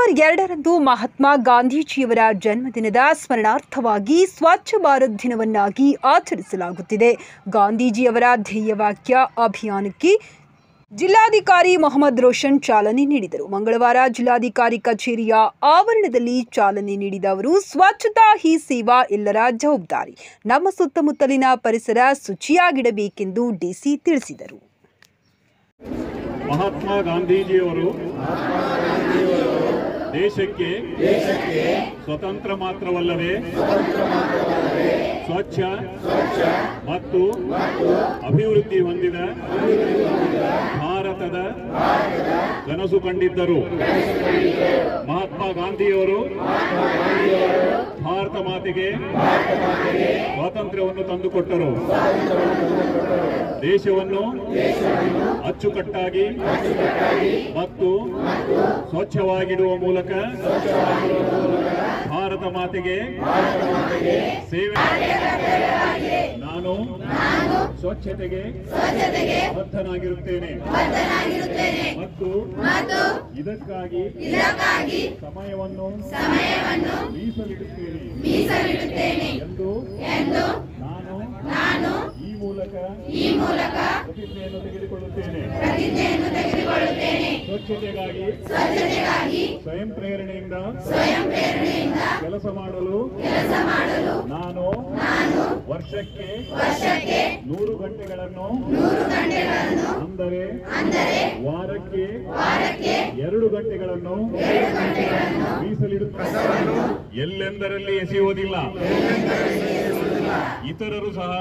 November 2ರಂದು Mahatma ಗಾಂಧೀಜಿಯವರ ಜನ್ಮದಿನದ ಸ್ಮರಣಾರ್ಥವಾಗಿ ಸ್ವಚ್ಛ ಭಾರತ್ ದಿನವನ್ನಾಗಿ ಆಚರಿಸಲಾಗುತ್ತಿದೆ. ಗಾಂಧೀಜಿಯವರ ಧ್ಯೇಯವಾಕ್ಯ ಅಭಿಯಾನಕ್ಕೆ ಜಿಲ್ಲಾಧಿಕಾರಿ ಮೊಹಮ್ಮದ್ ರೋಷನ್ ಚಾಲನೆ ನೀಡಿದರು. ಮಂಗಳವಾರ ಜಿಲ್ಲಾಧಿಕಾರಿ ಕಚೇರಿಯ ಆವರಣದಲ್ಲಿ ಚಾಲನೆ ನೀಡಿದ ಅವರು, ಸ್ವಚ್ಛತಾ ಹಿ ಸೇವಾ ಎಲ್ಲರ ಜವಾಬ್ದಾರಿ, ನಮ್ಮ ಸುತ್ತಮುತ್ತಲಿನ ಪರಿಸರ ಶುಚಿಯಾಗಿಡಬೇಕೆಂದು ಡಿಸಿ ತಿಳಿಸಿದರು. ಮಹಾತ್ಮ ಗಾಂಧೀಜಿಯವರು ದೇಶಕ್ಕೆ ಸ್ವತಂತ್ರ ಮಾತ್ರವಲ್ಲದೆ ಸ್ವಚ್ಛ ಮತ್ತು ಅಭಿವೃದ್ಧಿ ಹೊಂದಿದ ಭಾರತದ ಕನಸು ಕಂಡಿದ್ದರು. ಮಹಾತ್ಮ ಗಾಂಧಿಯವರು ಭಾರತ ಮಾತೆಗೆ ಸ್ವಾತಂತ್ರ್ಯವನ್ನು ತಂದುಕೊಟ್ಟರು. ದೇಶವನ್ನು ಅಚ್ಚುಕಟ್ಟಾಗಿ ಮತ್ತು ಸ್ವಚ್ಛವಾಗಿಡುವ ಮೂಲಕ ಭಾರತ ಮಾತೆಗೆ ಸೇವೆ. ನಾನು ಸ್ವಚ್ಛತೆಗೆ ಬದ್ಧನಾಗಿರುತ್ತೇನೆ ಮತ್ತು ಇದಕ್ಕಾಗಿ ಸಮಯವನ್ನು ಮೀಸಲಿಡುತ್ತೇನೆ ಎಂದು ನಾನು ಈ ಮೂಲಕ ಪ್ರತಿಜ್ಞೆಯನ್ನು ತೆಗೆದುಕೊಳ್ಳುತ್ತೇನೆ. ಸ್ವಚ್ಛತೆಗಾಗಿ ಸ್ವಯಂ ಪ್ರೇರಣೆಯಿಂದ ಕೆಲಸ ಮಾಡಲು ನಾನು ವರ್ಷಕ್ಕೆ 100 ಗಂಟೆಗಳನ್ನು ಅಂದರೆ ವಾರಕ್ಕೆ 2 ಗಂಟೆಗಳನ್ನು ಮೀಸಲಿಡುತ್ತೇನೆ. ಎಲ್ಲೆಂದರಲ್ಲಿ ಎಸೆಯುವುದಿಲ್ಲ. ಇತರರು ಸಹ